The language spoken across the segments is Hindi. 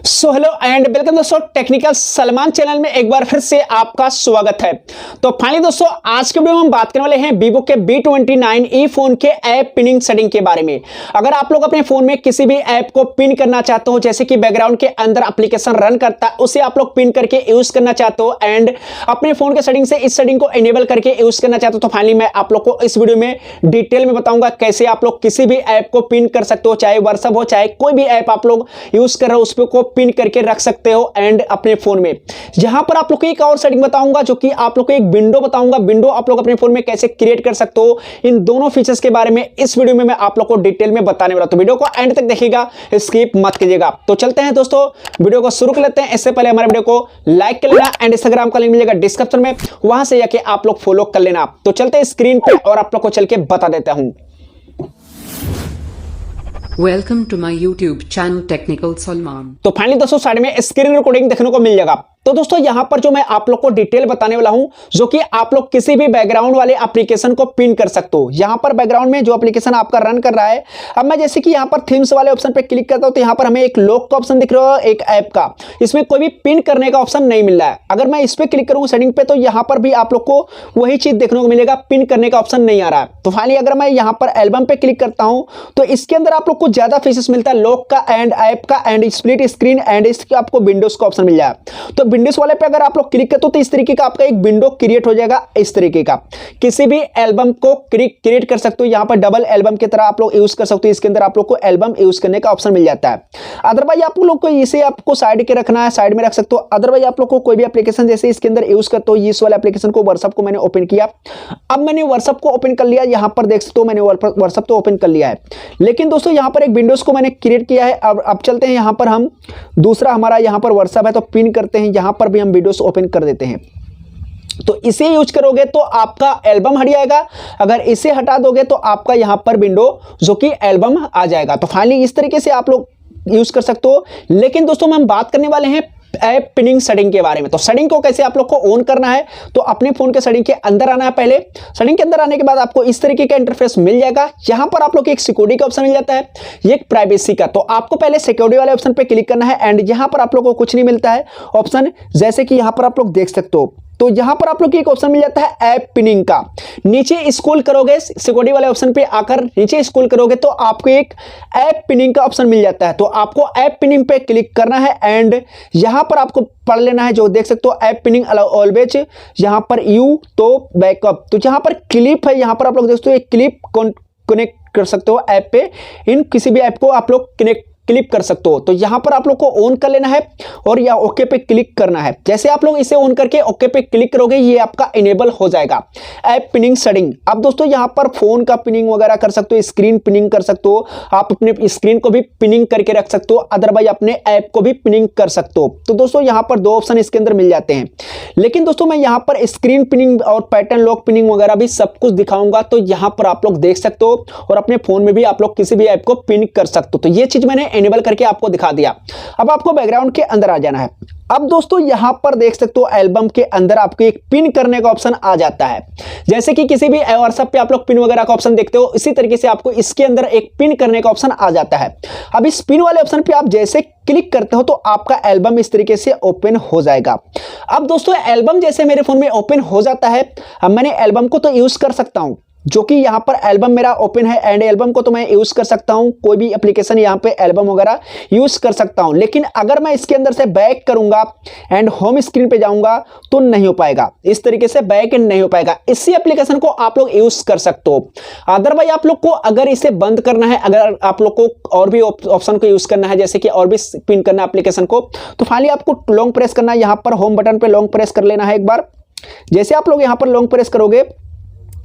सो हेलो एंड वेलकम दोस्तों, टेक्निकल सलमान चैनल में एक बार फिर से आपका स्वागत है। तो फाइनली दोस्तों, आज के वीडियो में हम बात करने वाले हैं वीवो के V29e फोन के ऐप पिनिंग सेटिंग के बारे में। अगर आप लोग अपने फोन में किसी भी ऐप को पिन करना चाहते हो, जैसे कि बैकग्राउंड के अंदर एप्लीकेशन रन करता है उसे आप लोग पिन करके यूज करना चाहते हो एंड अपने फोन के सेटिंग से इस सेटिंग को इनेबल करके यूज करना चाहते हो, तो फाइनली मैं आप लोग को इस वीडियो में डिटेल में बताऊंगा कैसे आप लोग किसी भी ऐप को पिन कर सकते हो, चाहे व्हाट्सएप हो चाहे कोई भी ऐप आप लोग यूज कर रहे हो उस को पिन करके रख सकते हो एंड अपने फोन में। यहां पर आप लोग को एक और सेटिंग बताऊंगा, जो कि आप लोग को एक विंडो बताऊंगा, विंडो आप लोग अपने फोन में कैसे क्रिएट कर सकते हो। इन दोनों फीचर्स के बारे में इस वीडियो में मैं आप लोग को डिटेल में बताने वाला हूं, तो वीडियो को एंड तक देखिएगा, स्किप मत कीजिएगा। तो चलते हैं दोस्तों, वीडियो को शुरू कर लेते हैं। इससे पहले हमारे वीडियो को लाइक कर लेना एंड इंस्टाग्राम का लिंक मिलेगा डिस्क्रिप्शन में, वहां से जाके आप लोग फॉलो कर लेना। तो चलते हैं स्क्रीन पे और आप लोग को चल के बता देता हूं। Welcome to my YouTube channel technical Salman. तो फाइनली दोस्तों, साइड में स्क्रीन रिकॉर्डिंग देखने को मिल जाएगा। तो दोस्तों, यहां पर जो मैं आप लोग को डिटेल बताने वाला हूं, जो कि आप लोग किसी भी बैकग्राउंड वाले एप्लीकेशन को पिन कर सकते हो। यहां पर बैकग्राउंड में जो एप्लीकेशन आपका रन कर रहा है, अब मैं जैसे कि यहां पर थीम्स वाले ऑप्शन पे क्लिक करता हूं तो यहां पर हमें एक लॉक का ऑप्शन दिख रहा है, एक ऐप का। इसमें कोई भी पिन करने का ऑप्शन नहीं मिल रहा है। अगर मैं इस पे क्लिक करूंगा सेटिंग पे, तो यहां पर भी आप लोग को वही चीज देखने को मिलेगा, पिन करने का ऑप्शन नहीं आ रहा है। तो फाइनली अगर मैं यहां पर एल्बम पे क्लिक करता हूं तो इसके अंदर आप लोग को ज्यादा फीचर्स मिलता है, लॉक का एंड ऐप का एंड स्प्लिट स्क्रीन एंड इसके आपको विंडोज का ऑप्शन मिल जाए। तो विंडोज वाले पे अगर आप लोग क्लिक करते हो तो इस तरीके का आपका एक विंडो क्रिएट हो जाएगा। इस तरीके का किसी भी एल्बम को क्रिएट कर सकते हो। यहां पर डबल एल्बम की तरह आप लोग यूज कर सकते हो। इसके अंदर आप लोग को एल्बम यूज करने का ऑप्शन मिल जाता है। अदरवाइज आप लोग को इसे आपको साइड के रखना है, साइड में रख सकते हो। अदरवाइज आप लोग को कोई भी एप्लीकेशन जैसे इसके अंदर यूज करते हो, इस वाले एप्लीकेशन को व्हाट्सएप को मैंने ओपन किया। अब मैंने व्हाट्सएप को ओपन कर लिया, यहां पर देख सकते हो मैंने व्हाट्सएप तो ओपन कर लिया है। लेकिन दोस्तों, यहां पर एक विंडोज को मैंने क्रिएट किया है। अब चलते हैं यहां पर, हम दूसरा हमारा यहां पर व्हाट्सएप है तो पिन करते हैं, यहां पर भी हम विंडोज ओपन कर देते हैं। तो इसे यूज करोगे तो आपका एल्बम हट जाएगा, अगर इसे हटा दोगे तो आपका यहां पर विंडो जो कि एल्बम आ जाएगा। तो फाइनली इस तरीके से आप लोग यूज कर सकते हो। लेकिन दोस्तों, हम बात करने वाले हैं ऐप पिनिंग सेटिंग के बारे में। तो सेटिंग को कैसे आप लोग को ऑन करना है, तो अपने फोन के सेटिंग के अंदर आना है। पहले सेटिंग के अंदर आने के बाद आपको इस तरीके का इंटरफेस मिल जाएगा। यहां पर आप लोग एक सिक्योरिटी का ऑप्शन मिल जाता है, एक प्राइवेसी का। तो आपको पहले सिक्योरिटी वाले ऑप्शन पे क्लिक करना है एंड यहां पर आप लोग को कुछ नहीं मिलता है ऑप्शन, जैसे कि यहां पर आप लोग देख सकते हो। तो यहां पर आप लोग को एक ऑप्शन मिल जाता है ऐप पिनिंग का। नीचे स्क्रॉल करोगे, सिक्योरिटी वाले ऑप्शन पे आकर नीचे स्क्रॉल करोगे तो आपको एक ऐप पिनिंग का ऑप्शन मिल जाता है। तो आपको ऐप पिनिंग पे क्लिक करना है एंड यहां पर आपको पढ़ लेना है, जो देख सकते हो ऐप पिनिंग अलाउ ऑलवेज, यहां पर यू तो बैकअप। तो यहां पर क्लिप है, यहां पर आप लोग देख सकते हो एक क्लिप कनेक्ट कर सकते हो ऐप पे। इन किसी भी ऐप को आप लोग क्लिक कर सकते हो। तो यहां पर आप लोग को ऑन कर लेना है और या ओके पे क्लिक करना है। जैसे आप लोग इसे ऑन करके ओके पे क्लिक करोगे, ये आपका इनेबल हो जाएगा ऐप पिनिंग सेटिंग। अब दोस्तों, यहां पर फोन का पिनिंग वगैरह कर सकते हो, स्क्रीन पिनिंग कर सकते हो, आप अपने स्क्रीन को भी पिनिंग करके रख सकते हो, अदरवाइज अपने ऐप को भी पिनिंग कर सकते हो। तो दोस्तों, यहां पर दो ऑप्शन इसके अंदर मिल जाते हैं। लेकिन दोस्तों, मैं यहां पर स्क्रीन पिनिंग और पैटर्न लॉक पिनिंग वगैरह भी सब कुछ दिखाऊंगा। तो यहां पर आप लोग देख सकते हो और अपने फोन में भी आप लोग किसी भी ऐप को पिन कर सकते हो। तो ये चीज मैंने इनेबल करके आपको दिखा दिया। अब आपको बैकग्राउंड के अंदर आ जाना है। अब दोस्तों, यहां पर देख सकते हो एल्बम के अंदर आपको एक पिन करने का ऑप्शन आ जाता है। जैसे कि किसी भी व्हाट्सएप पे आप लोग पिन वगैरह का ऑप्शन देखते हो, इसी तरीके से आपको इसके अंदर एक पिन करने का ऑप्शन आ जाता है। अब इस पिन वाले ऑप्शन पे आप जैसे क्लिक करते हो तो आपका एल्बम इस तरीके से ओपन हो जाएगा। अब दोस्तों, एल्बम जैसे मेरे फोन में ओपन हो जाता है, अब मैंने एल्बम को तो यूज कर सकता हूं, जो कि यहां पर एल्बम मेरा ओपन है एंड एल्बम को तो मैं यूज कर सकता हूं, कोई भी एप्लीकेशन यहां पे एल्बम वगैरह यूज कर सकता हूं। लेकिन अगर मैं इसके अंदर से बैक करूंगा एंड होम स्क्रीन पे जाऊंगा तो नहीं हो पाएगा, इस तरीके से बैक एंड नहीं हो पाएगा। इसी एप्लीकेशन को आप लोग यूज कर सकते हो। अदरवाइज आप लोग को अगर इसे बंद करना है, अगर आप लोग को और भी ऑप्शन को यूज करना है, जैसे कि और भी पिन करना है एप्लीकेशन को, तो फाइनली आपको लॉन्ग प्रेस करना है। यहां पर होम बटन पे लॉन्ग प्रेस कर लेना है एक बार। जैसे आप लोग यहां पर लॉन्ग प्रेस करोगे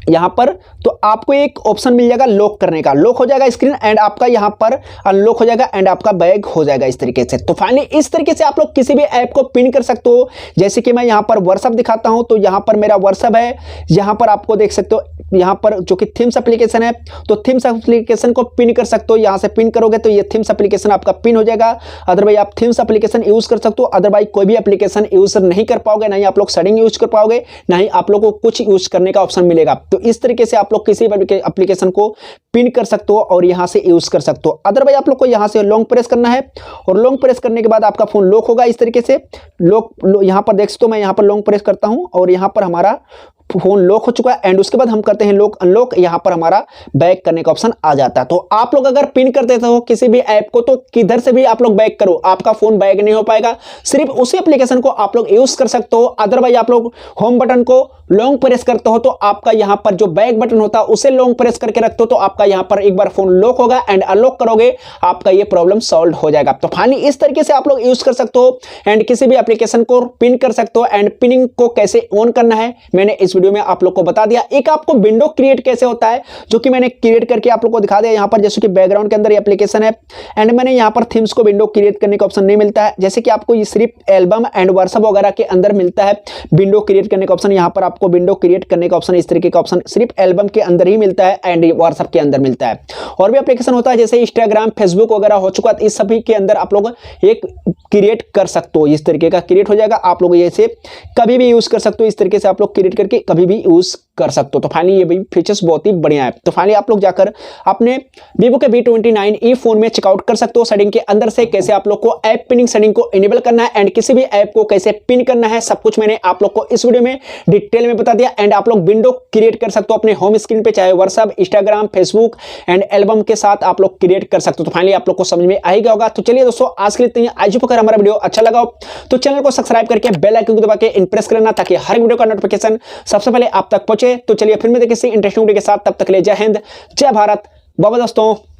यहां पर, तो आपको एक ऑप्शन मिल जाएगा लॉक करने का। लॉक हो जाएगा स्क्रीन एंड आपका यहां पर अनलॉक हो जाएगा एंड आपका बैग हो जाएगा इस तरीके से। तो फाइनली इस तरीके से आप लोग किसी भी ऐप को पिन कर सकते हो। जैसे कि मैं यहां पर व्हाट्सएप दिखाता हूं, तो यहां पर मेरा व्हाट्सएप है, यहां पर आपको देख सकते हो यहां पर जो कि थीम्स एप्लीकेशन है, तो थीम्स एप्लीकेशन को पिन कर सकते हो। यहां से पिन करोगे तो ये थीम्स एप्लीकेशन आपका पिन हो जाएगा। अदरवाइज आप थीम्स एप्लीकेशन यूज कर सकते हो, अदरवाइज कोई भी एप्लीकेशन यूज नहीं कर पाओगे, ना ही आप लोग सेटिंग यूज कर पाओगे, ना ही आप लोग को कुछ यूज करने का ऑप्शन मिलेगा। तो इस तरीके से आप लोग किसी भी एप्लीकेशन को पिन कर सकते हो और यहाँ से यूज कर सकते हो। अदरवाइज आप लोग को यहाँ से लॉन्ग प्रेस करना है और लॉन्ग प्रेस करने के बाद आपका फोन लॉक होगा इस तरीके से। यहाँ पर देख सकते हो, मैं यहाँ पर लॉन्ग प्रेस करता हूँ और यहाँ पर हमारा फोन लॉक हो चुका है एंड उसके बाद हम करते हैं लॉक अनलॉक, यहाँ पर हमारा बैक करने का ऑप्शन आ जाता है। तो आप लोग अगर पिन कर देते हो किसी भी ऐप को तो किधर से भी आप लोग बैक करो, आपका फोन बैक नहीं हो पाएगा। सिर्फ उसी एप्लीकेशन को आप लोग यूज कर सकते हो। अदरवाइज आप लोग होम बटन को लॉन्ग प्रेस करते हो तो आपका यहाँ पर जो बैक बटन होता है उसे लॉन्ग प्रेस करके रखते हो तो आपका यहाँ पर एक बार फोन लॉक होगा एंड अनलॉक करोगे आपका ये प्रॉब्लम सॉल्व हो जाएगा। तो फाइनली इस तरीके से आप लोग यूज कर सकते हो एंड किसी भी एप्लीकेशन को पिन कर सकते हो। एंड पिनिंग को कैसे ऑन करना है मैंने इस वीडियो में आप लोग को बता दिया। एक आपको विंडो क्रिएट कैसे होता है जो कि मैंने क्रिएट करके आप लोग को दिखा दिया। यहाँ पर जैसे कि बैकग्राउंड के अंदर ये एप्लीकेशन है एंड मैंने यहाँ पर थीम्स को विंडो क्रिएट करने का ऑप्शन नहीं मिलता है, जैसे कि आपको ये सिर्फ एल्बम एंड व्हाट्सएप वगैरह के अंदर मिलता है विंडो क्रिएट करने का ऑप्शन। यहाँ पर आपको विंडो क्रिएट करने का ऑप्शन इस तरीके का ऑप्शन सिर्फ एल्बम के अंदर ही मिलता है एंड व्हाट्सएप के अंदर मिलता है। और भी एप्लीकेशन होता है जैसे इंस्टाग्राम फेसबुक वगैरह हो चुका है, इस सभी के अंदर आप लोग एक क्रिएट कर सकते हो। इस तरीके का क्रिएट हो जाएगा, आप लोग ऐसे कभी भी यूज कर सकते हो। इस तरीके से आप लोग क्रिएट करके कभी भी यूज कर सकते हो। तो फाइनली ये भी फीचर्स बहुत ही बढ़िया है। तो फाइनली आप लोग जाकर अपने Vivo के V29e फोन में चेकआउट कर सकते हो सेटिंग के अंदर से कैसे आप लोग को ऐप पिनिंग सेटिंग को इनेबल करना है एंड किसी भी ऐप को कैसे पिन करना है, सब कुछ मैंने आप लोग को इस वीडियो में डिटेल में बता दिया। एंड आप लोग विंडो क्रिएट कर सकते हो अपने होम स्क्रीन पे, चाहे WhatsApp Instagram Facebook and album के साथ आप लोग क्रिएट कर सकते हो। तो फाइनली आप लोग को समझ में आ गया होगा। तो चलिए दोस्तों आज के लिए आज अगर हमारा वीडियो अच्छा लगा हो तो चैनल को सब्सक्राइब करके बेल आइकन को दबा के प्रेस कर लेना ताकि हर वीडियो का नोटिफिकेशन सबसे पहले आप तक पहुंचे। तो चलिए फिर मिलते किसी इंटरेस्टिंग वीडियो के साथ, तब तक के लिए जय हिंद जय भारत, बाय बाय दोस्तों।